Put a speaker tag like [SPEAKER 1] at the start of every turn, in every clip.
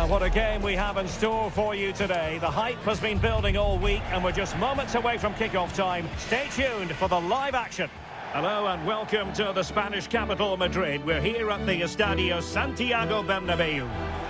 [SPEAKER 1] Well, what a game we have in store for you today. The hype has been building all week and we're just moments away from kick-off time. Stay tuned for the live action. Hello and welcome to the Spanish capital, Madrid. We're here at the Estadio Santiago Bernabeu.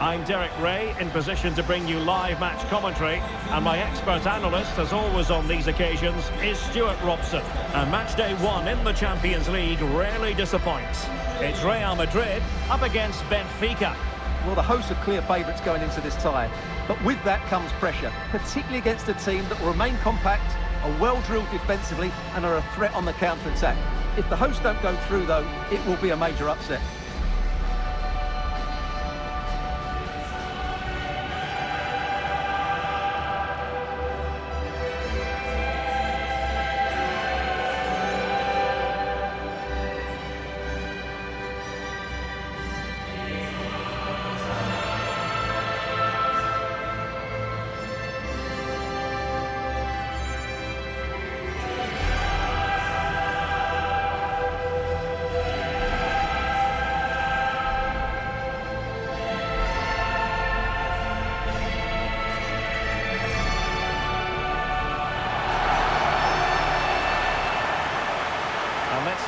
[SPEAKER 1] I'm Derek Ray, in position to bring you live match commentary, and my expert analyst, as always on these occasions, is Stuart Robson. And match day one in the Champions League rarely disappoints. It's Real Madrid up against Benfica.
[SPEAKER 2] Well, the hosts are clear favourites going into this tie, but with that comes pressure, particularly against a team that will remain compact, are well-drilled defensively and are a threat on the counter-attack. If the hosts don't go through, though, it will be a major upset.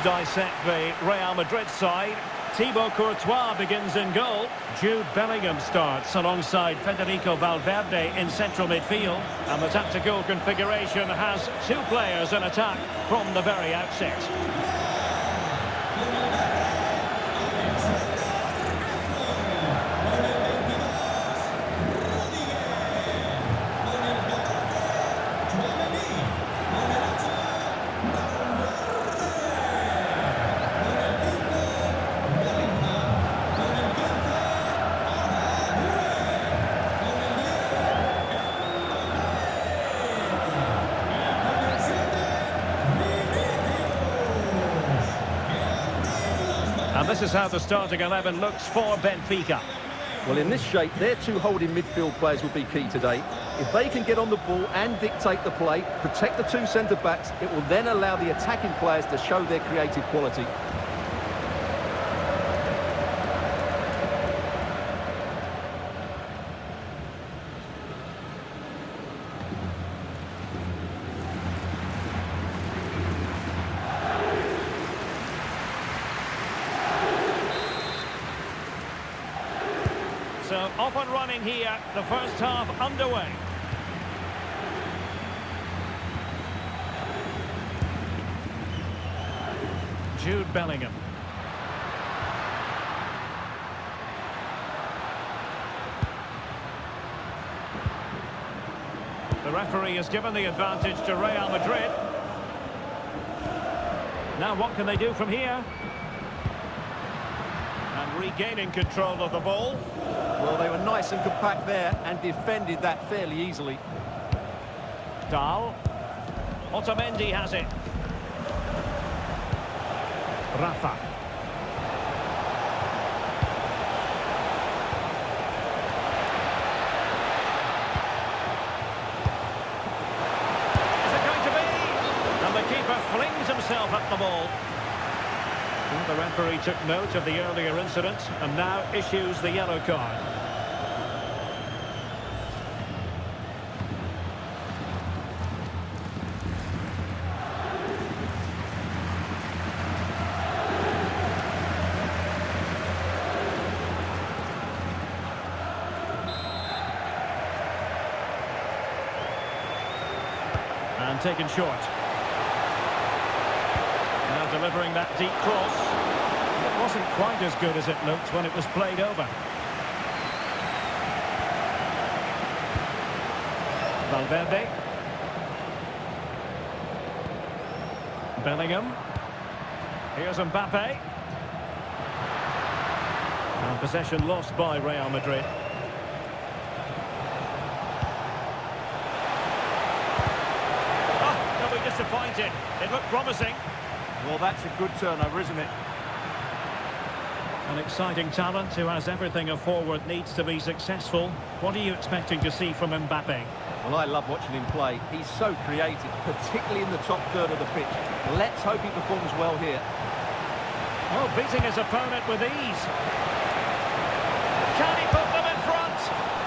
[SPEAKER 1] Dissect the Real Madrid side. Thibaut Courtois begins in goal. Jude Bellingham starts alongside Federico Valverde in central midfield. And the tactical configuration has two players in attack from the very outset. And this is how the starting 11 looks for Benfica.
[SPEAKER 2] Well, in this shape, their two holding midfield players will be key today. If they can get on the ball and dictate the play, protect the two centre-backs, it will then allow the attacking players to show their creative quality.
[SPEAKER 1] So off and running here, the first half underway. Jude Bellingham. The referee has given the advantage to Real Madrid. Now what can they do from here? And regaining control of the ball.
[SPEAKER 2] Well, they were nice and compact there and defended that fairly easily.
[SPEAKER 1] Dahl. Otamendi has it. Rafa. Is it going to be? And the keeper flings himself at the ball. The referee took note of the earlier incident and now issues the yellow card. And taken short. Now delivering that deep cross. It wasn't quite as good as it looked when it was played over. Valverde. Bellingham. Here's Mbappe. And possession lost by Real Madrid. Oh, they'll be disappointed. It looked promising.
[SPEAKER 2] Well, that's a good turnover, isn't it?
[SPEAKER 1] An exciting talent who has everything a forward needs to be successful. What are you expecting to see from Mbappe?
[SPEAKER 2] Well, I love watching him play. He's so creative, particularly in the top third of the pitch. Let's hope he performs well here.
[SPEAKER 1] Well, beating his opponent with ease. Can he put them in front?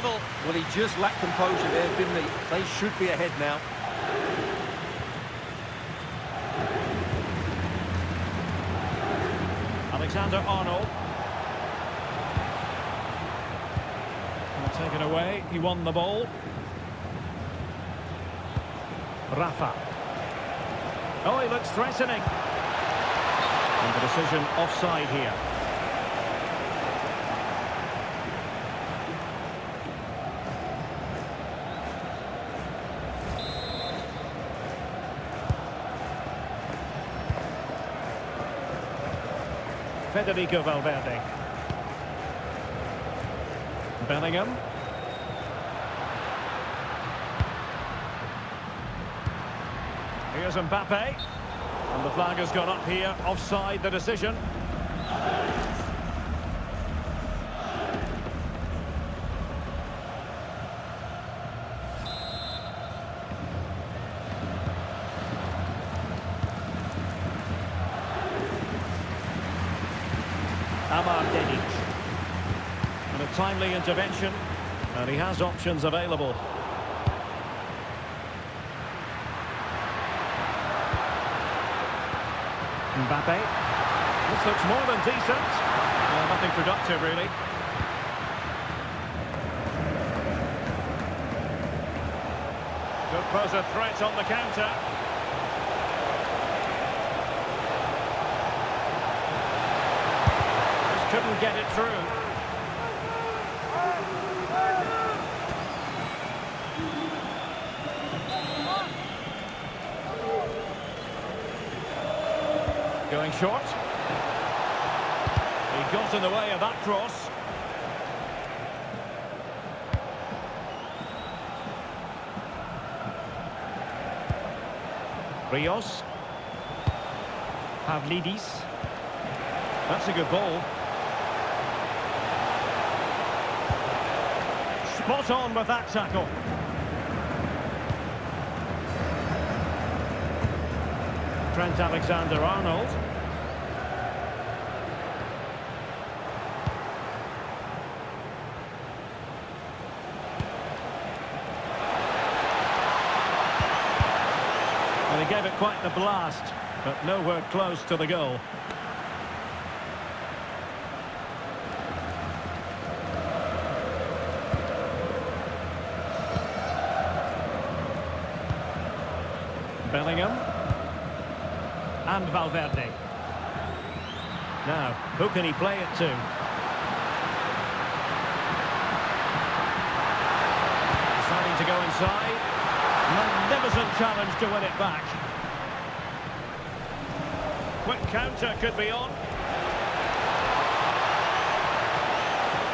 [SPEAKER 1] level.
[SPEAKER 2] Well, he just lacked composure there, didn't he? They should be ahead now.
[SPEAKER 1] Alexander-Arnold. Taken away, he won the ball. Rafa. Oh, he looks threatening. And the decision offside here. Federico Valverde. Bellingham. Here's Mbappe. And the flag has gone up here. Offside the decision. And a timely intervention, and he has options available. Mbappe. This looks more than decent. Nothing productive, really. Could pose a threat on the counter. Couldn't get it through. Going short. He got in the way of that cross. Rios. Pavlidis. That's a good ball. Spot on with that tackle. Trent Alexander-Arnold. And he gave it quite the blast, but nowhere close to the goal. Bellingham and Valverde. Now, who can he play it to? Deciding to go inside. Magnificent challenge to win it back. Quick counter could be on.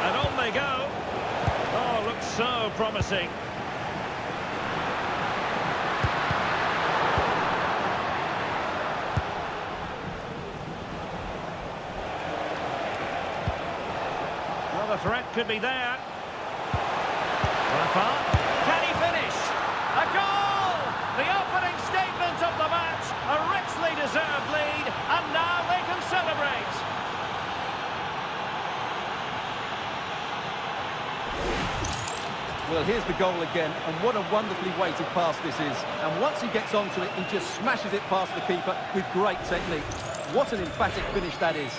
[SPEAKER 1] And on they go. Oh, looks so promising. The threat could be there. Rafa. Can he finish? A goal! The opening statement of the match. A richly deserved lead. And now they can celebrate.
[SPEAKER 2] Well, here's the goal again. And what a wonderfully weighted pass this is. And once he gets onto it, he just smashes it past the keeper with great technique. What an emphatic finish that is.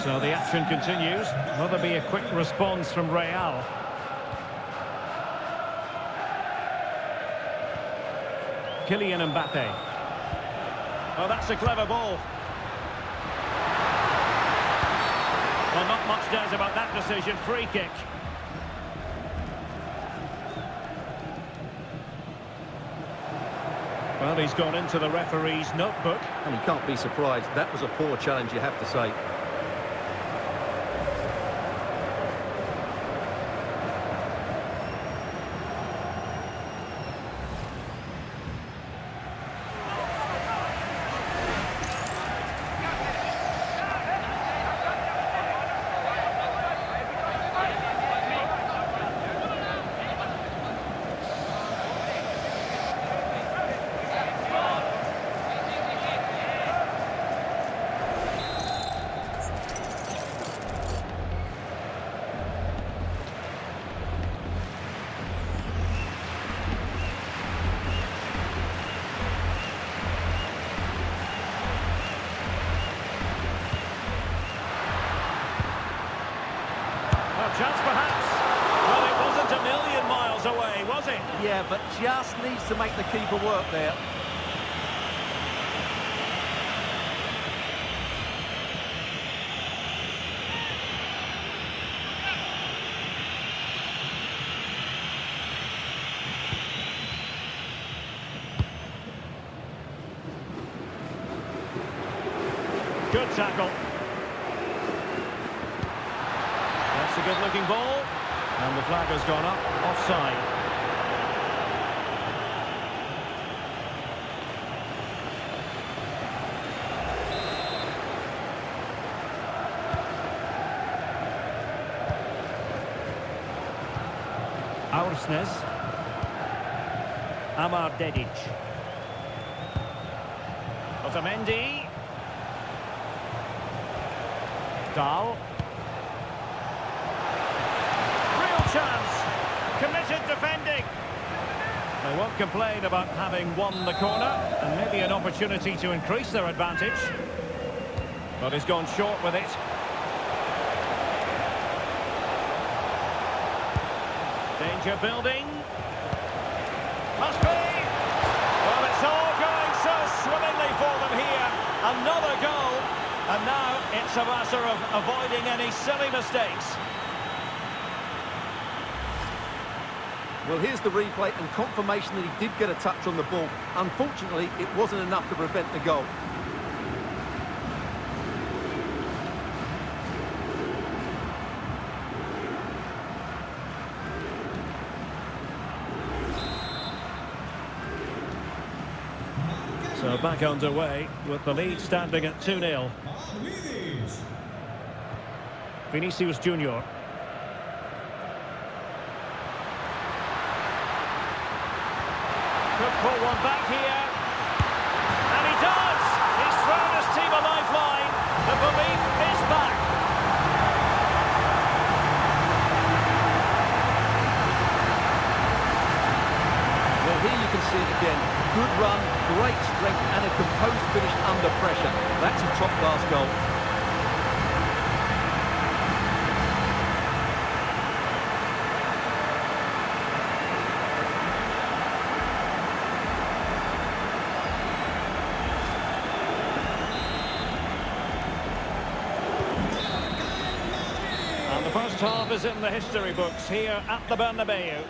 [SPEAKER 1] So the action continues. Will there be a quick response from Real? Kylian Mbappe. Oh, that's a clever ball. Well, not much does about that decision. Free kick. Well, he's gone into the referee's notebook.
[SPEAKER 2] And you can't be surprised. That was a poor challenge, you have to say. Yeah, but just needs to make the keeper work there.
[SPEAKER 1] Good tackle. That's a good-looking ball. And the flag has gone up. Offside. Aursnes. Amar Dedic. Otamendi. Dahl. Real chance. Committed defending. They won't complain about having won the corner, and maybe an opportunity to increase their advantage. But he's gone short with it. Danger building. Must be. Well, it's all going so swimmingly for them here. Another goal. And now it's a matter of avoiding any silly mistakes.
[SPEAKER 2] Well, here's the replay and confirmation that he did get a touch on the ball. Unfortunately, it wasn't enough to prevent the goal.
[SPEAKER 1] So back underway with the lead standing at 2-0. Vinicius Junior. Could pull one back here. And he does! He's thrown his team a lifeline. The belief is back.
[SPEAKER 2] Well, here you can see it again. Good run, great strength and a composed finish under pressure. That's a top-class goal.
[SPEAKER 1] And the first half is in the history books here at the Bernabeu.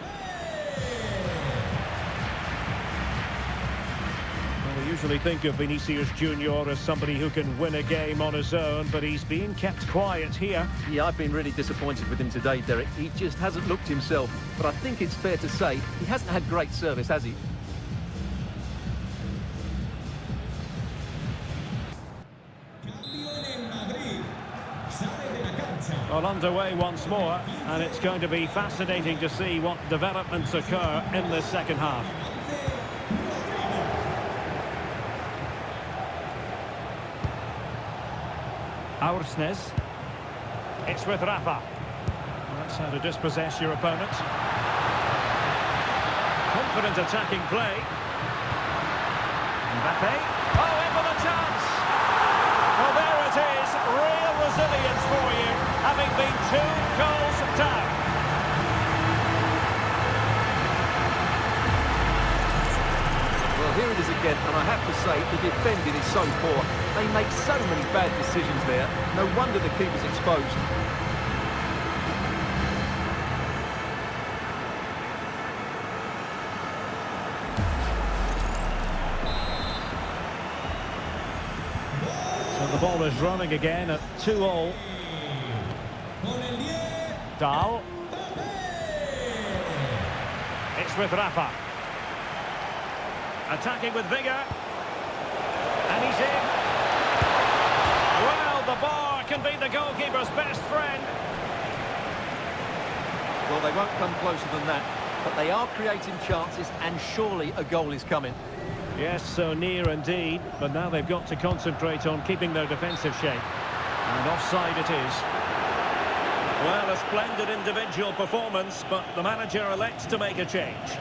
[SPEAKER 1] We usually think of Vinicius Junior as somebody who can win a game on his own, but he's been kept quiet here.
[SPEAKER 2] Yeah, I've been really disappointed with him today, Derek. He just hasn't looked himself. But I think it's fair to say he hasn't had great service, has he?
[SPEAKER 1] Well, underway once more, and it's going to be fascinating to see what developments occur in the second half. Aursnes. It's with Rafa. That's how to dispossess your opponent. Confident attacking play. Mbappe. Oh, in with a chance! Well, there it is. Real resilience for you, having been 2 goals down.
[SPEAKER 2] Well, here it is again, and I have to say, the defending is so poor. They make so many bad decisions there. No wonder the keeper's exposed.
[SPEAKER 1] So the ball is running again at 2-2. Dahl. It's with Rafa. Attacking with vigour. And he's in. Well, the bar can be the goalkeeper's best friend.
[SPEAKER 2] Well, they won't come closer than that, but they are creating chances, and surely a goal is coming.
[SPEAKER 1] Yes, so near indeed, but now they've got to concentrate on keeping their defensive shape. And offside it is. Well, a splendid individual performance, but the manager elects to make a change.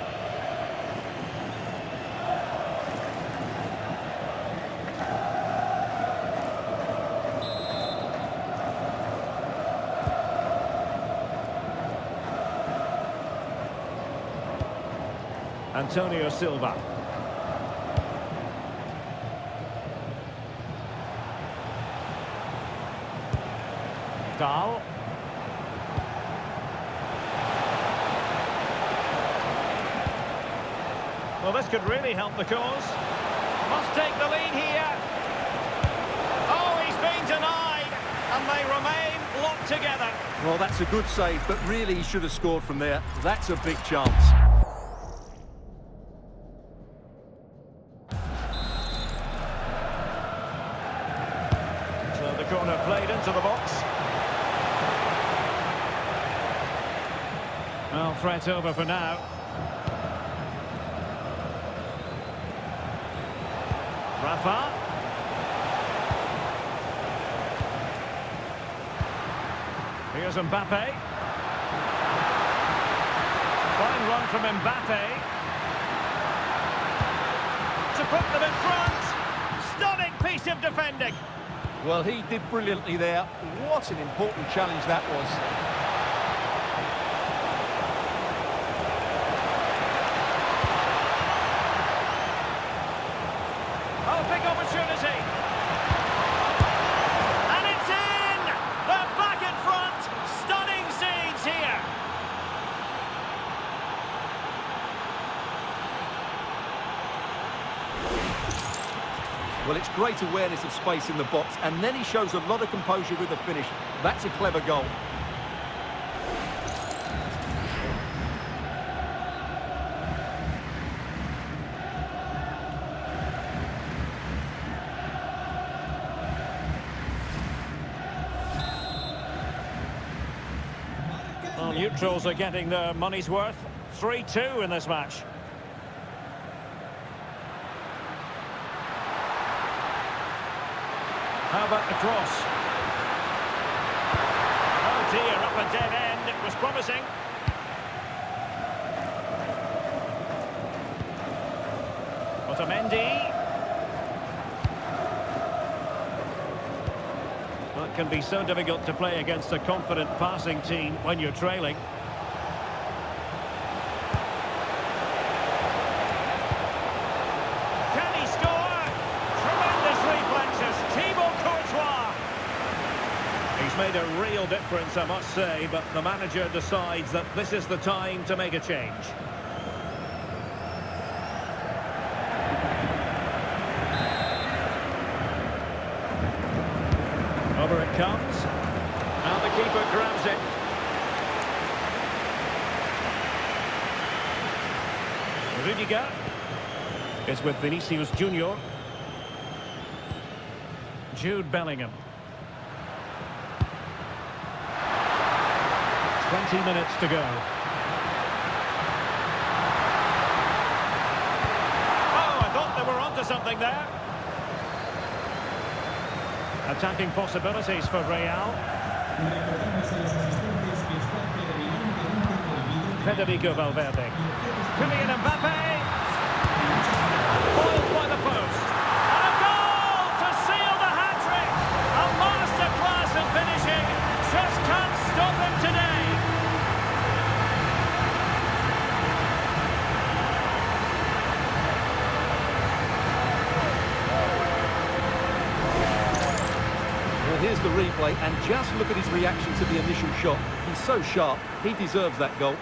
[SPEAKER 1] Antonio Silva. Dahl. Well, this could really help the cause. Must take the lead here. Oh, he's been denied, and they remain locked together.
[SPEAKER 2] Well, that's a good save, but really he should have scored from there. That's a big chance.
[SPEAKER 1] So the corner played into the box. Well, threat over for now. Rafa. Here's Mbappe. Fine run from Mbappe. To put them in front. Stunning piece of defending.
[SPEAKER 2] Well, he did brilliantly there. What an important challenge that was.
[SPEAKER 1] Oh, big opportunity. And it's in! They're back in front. Stunning scenes here.
[SPEAKER 2] Well, it's great awareness of space in the box, and then he shows a lot of composure with the finish. That's a clever goal.
[SPEAKER 1] Well, neutrals are getting their money's worth. 3-2 in this match. How about the cross? Oh dear, up a dead end. It was promising. Otamendi. Well, it can be so difficult to play against a confident passing team when you're trailing. Made a real difference, I must say, but the manager decides that this is the time to make a change. Over it comes. Now the keeper grabs it. Rudiger is with Vinicius Junior. Jude Bellingham. 20 minutes to go. Oh, I thought they were onto something there. Attacking possibilities for Real. Federico Valverde. Kylian Mbappe. Foiled by the post. And a goal to seal the hat-trick. A masterclass in finishing. Just can't stop him today.
[SPEAKER 2] Here's the replay, and just look at his reaction to the initial shot. He's so sharp, he deserves that goal.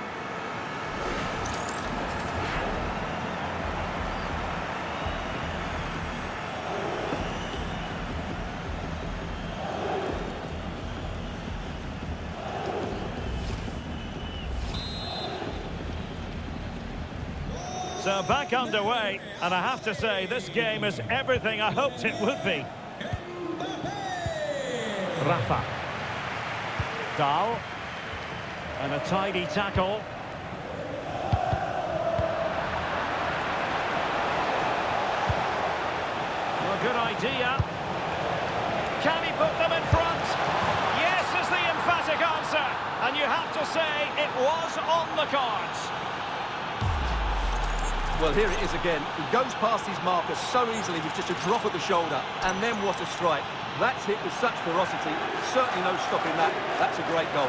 [SPEAKER 1] So back underway, and I have to say, this game is everything I hoped it would be. Rafa. Dahl. And a tidy tackle. Well, good idea. Can he put them in front? Yes is the emphatic answer. And you have to say it was on the cards.
[SPEAKER 2] Well, here it is again. He goes past his marker so easily with just a drop of the shoulder. And then what a strike. That's hit with such ferocity. Certainly no stopping that. That's a great goal.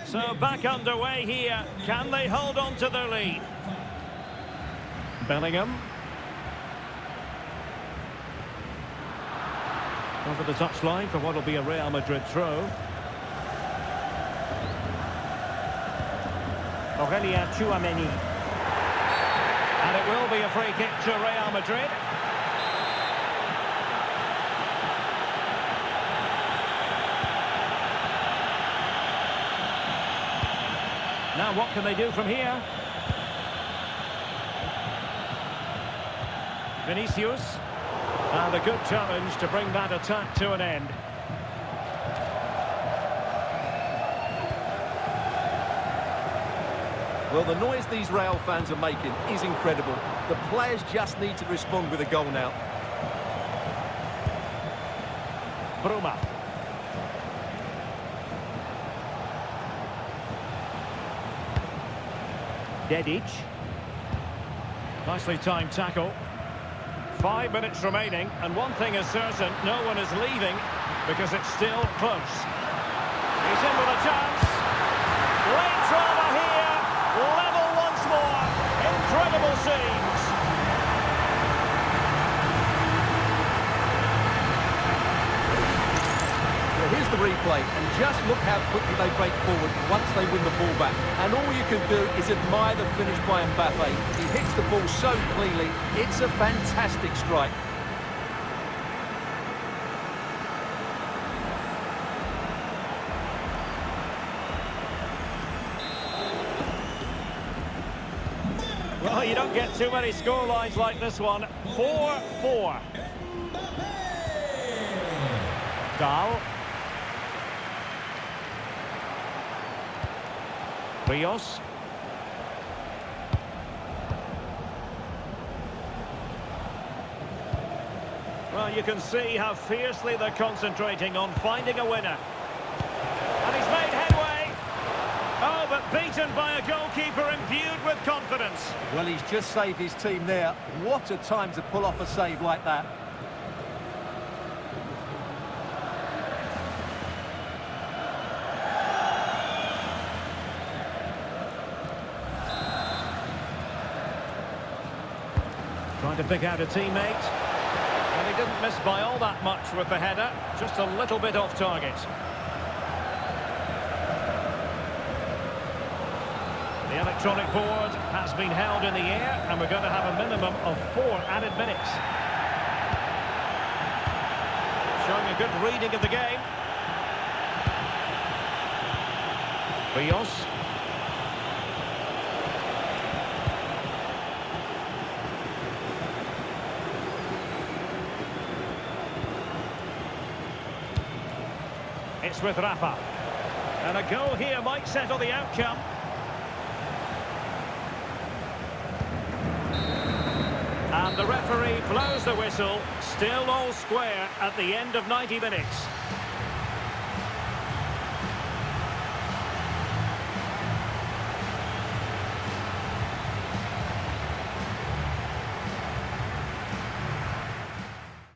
[SPEAKER 1] So back underway here. Can they hold on to their lead? Bellingham. Over the touchline for what will be a Real Madrid throw. Aurelien Tchouameni. And it will be a free kick to Real Madrid. Now what can they do from here? Vinicius. And a good challenge to bring that attack to an end.
[SPEAKER 2] Well, the noise these Real fans are making is incredible. The players just need to respond with a goal now.
[SPEAKER 1] Bruma. Dedic. Nicely timed tackle. 5 minutes remaining, and one thing is certain, no one is leaving because it's still close. He's in with a chance. Late drama here. Level once more. Incredible scenes.
[SPEAKER 2] Well, here's the replay, and just look how quickly they break forward once they win the ball back. And all you can do is admire the finish by Mbappe. He hits the ball so cleanly, it's a fantastic strike.
[SPEAKER 1] Well, you don't get too many scorelines like this one. 4-4. Dahl. Rios. Well, you can see how fiercely they're concentrating on finding a winner. And he's made headway. Oh, but beaten by a goalkeeper imbued with confidence.
[SPEAKER 2] Well, he's just saved his team there. What a time to pull off a save like that.
[SPEAKER 1] Trying to pick out a teammate. And he didn't miss by all that much with the header. Just a little bit off target. The electronic board has been held in the air, and we're going to have a minimum of 4 added minutes. Showing a good reading of the game. Rios. It's with Rafa. And a goal here might settle the outcome. And the referee blows the whistle. Still all square at the end of 90 minutes.